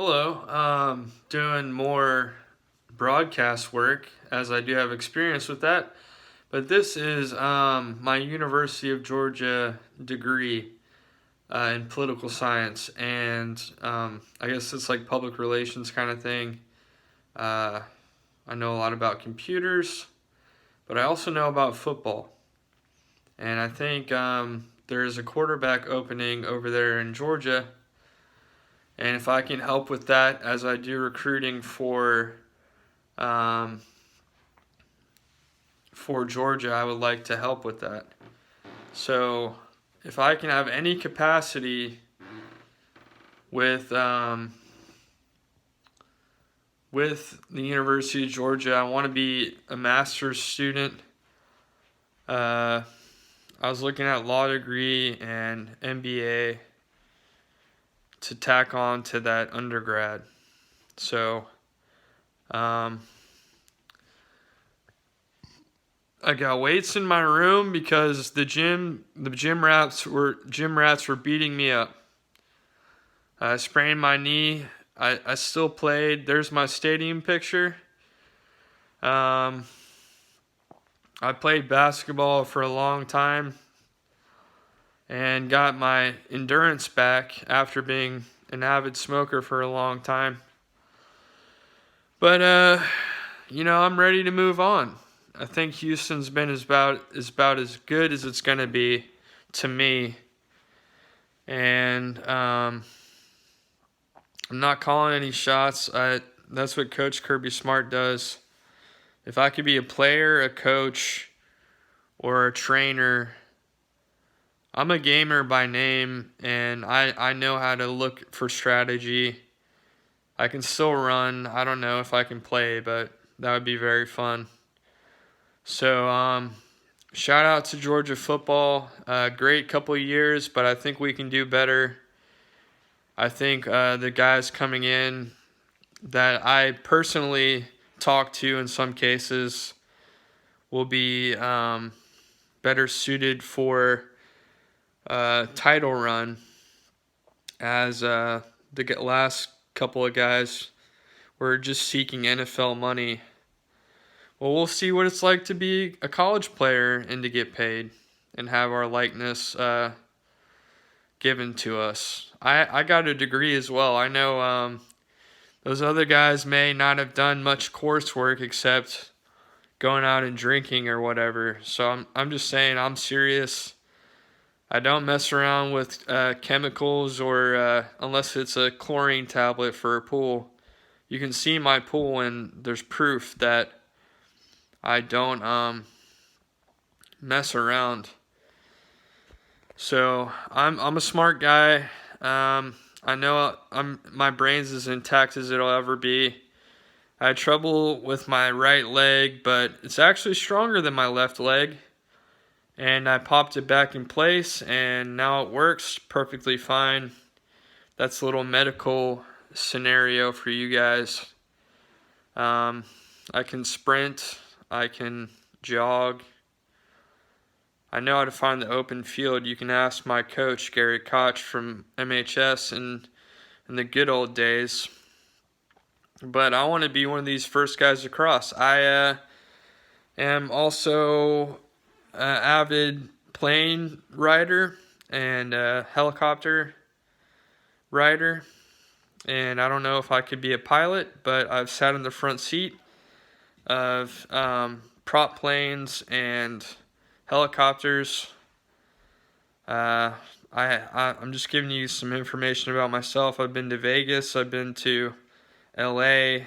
Hello. Doing more broadcast work as I do have experience with that. But this is my University of Georgia degree in political science, and I guess it's like public relations kind of thing. Uh, I know a lot about computers, but I also know about football. And I think there's a quarterback opening over there in Georgia. And if I can help with that as I do recruiting um, for Georgia, I would like to help with that. So if I can have any capacity with with the University of Georgia, I want to be a master's student. Uh, I was looking at law degree and MBA to tack on to that undergrad. So um, I got weights in my room because the gym rats were beating me up. I sprained my knee. I still played. There's my stadium picture. Um, I played basketball for a long time and got my endurance back after being an avid smoker for a long time. But I'm ready to move on. I think Houston's been about as good as it's gonna be to me, and I'm not calling any shots. That's what Coach Kirby Smart does. If I could be a player, a coach, or a trainer, I'm a gamer by name, and I know how to look for strategy. I can still run. I don't know if I can play, but that would be very fun. So, shout out to Georgia football. Great couple of years, but I think we can do better. I think the guys coming in that I personally talk to in some cases will be better suited for title run as the last couple of guys were just seeking NFL money. Well, we'll see what it's like to be a college player and to get paid and have our likeness given to us. I got a degree as well. I know those other guys may not have done much coursework except going out and drinking or whatever. So I'm just saying I'm serious. I don't mess around with chemicals or unless it's a chlorine tablet for a pool. You can see my pool and there's proof that I don't mess around. So I'm a smart guy. I know my brain's as intact as it'll ever be. I had trouble with my right leg, but it's actually stronger than my left leg. And I popped it back in place, and now it works perfectly fine. That's a little medical scenario for you guys. I can sprint, I can jog. I know how to find the open field. You can ask my coach, Gary Koch from MHS in the good old days. But I want to be one of these first guys across. I am also an avid plane rider and helicopter rider. And I don't know if I could be a pilot, but I've sat in the front seat of prop planes and helicopters. I'm just giving you some information about myself. I've been to Vegas. I've been to LA.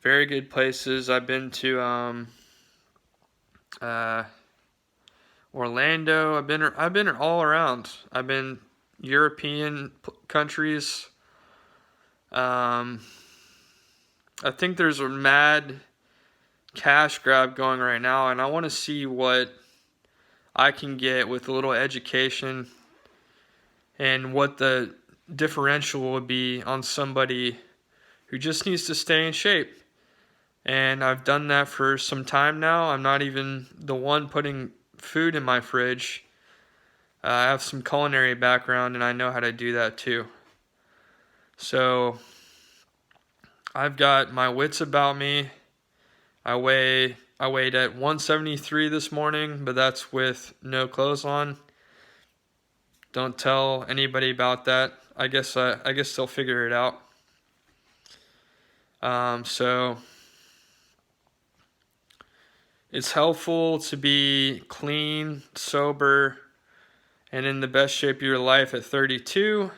Very good places. I've been to Orlando. I've been all around. I've been European countries. I think there's a mad cash grab going right now, and I want to see what I can get with a little education and what the differential would be on somebody who just needs to stay in shape. And I've done that for some time now. I'm not even the one putting food in my fridge. I have some culinary background and I know how to do that too. So I've got my wits about me. I weighed at 173 this morning, but that's with no clothes on. Don't tell anybody about that. I guess they'll figure it out. So it's helpful to be clean, sober, and in the best shape of your life at 32.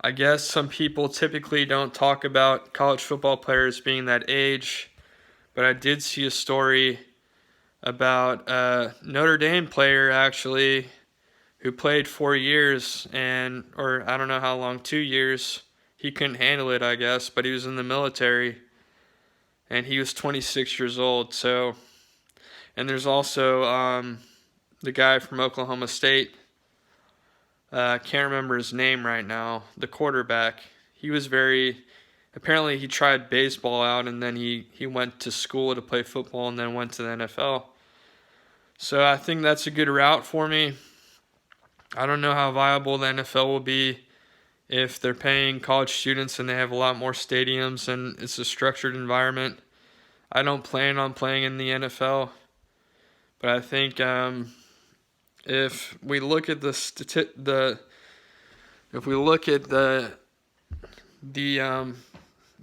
I guess some people typically don't talk about college football players being that age, but I did see a story about a Notre Dame player actually who played 4 years or I don't know how long, 2 years. He couldn't handle it, I guess, but he was in the military and he was 26 years old. So, and there's also the guy from Oklahoma State. Can't remember his name right now. The quarterback. Apparently he tried baseball out and then he went to school to play football and then went to the NFL. So I think that's a good route for me. I don't know how viable the NFL will be if they're paying college students and they have a lot more stadiums and it's a structured environment. I don't plan on playing in the NFL, but I think if we look at the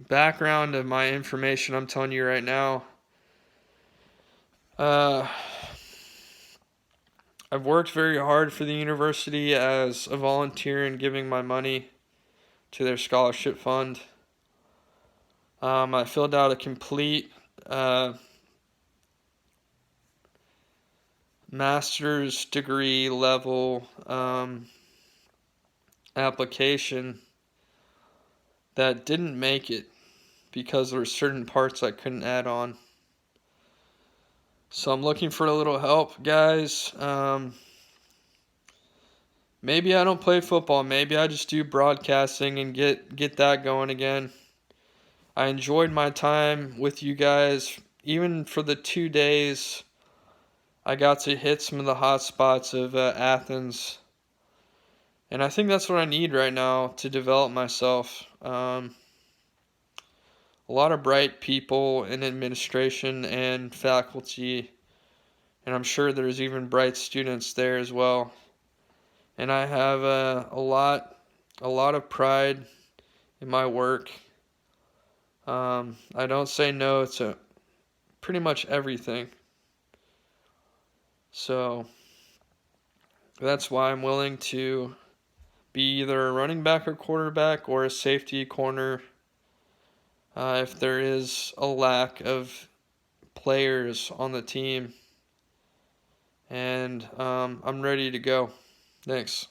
background of my information I'm telling you right now, I've worked very hard for the university as a volunteer and giving my money to their scholarship fund. I filled out a complete master's degree level application that didn't make it because there were certain parts I couldn't add on. So I'm looking for a little help, guys. Maybe I don't play football. Maybe I just do broadcasting and get that going again. I enjoyed my time with you guys. Even for the 2 days, I got to hit some of the hot spots of Athens. And I think that's what I need right now to develop myself. A lot of bright people in administration and faculty, and I'm sure there's even bright students there as well. And I have a lot of pride in my work. I don't say no to pretty much everything. So that's why I'm willing to be either a running back or quarterback or a safety corner if there is a lack of players on the team. And I'm ready to go. Thanks.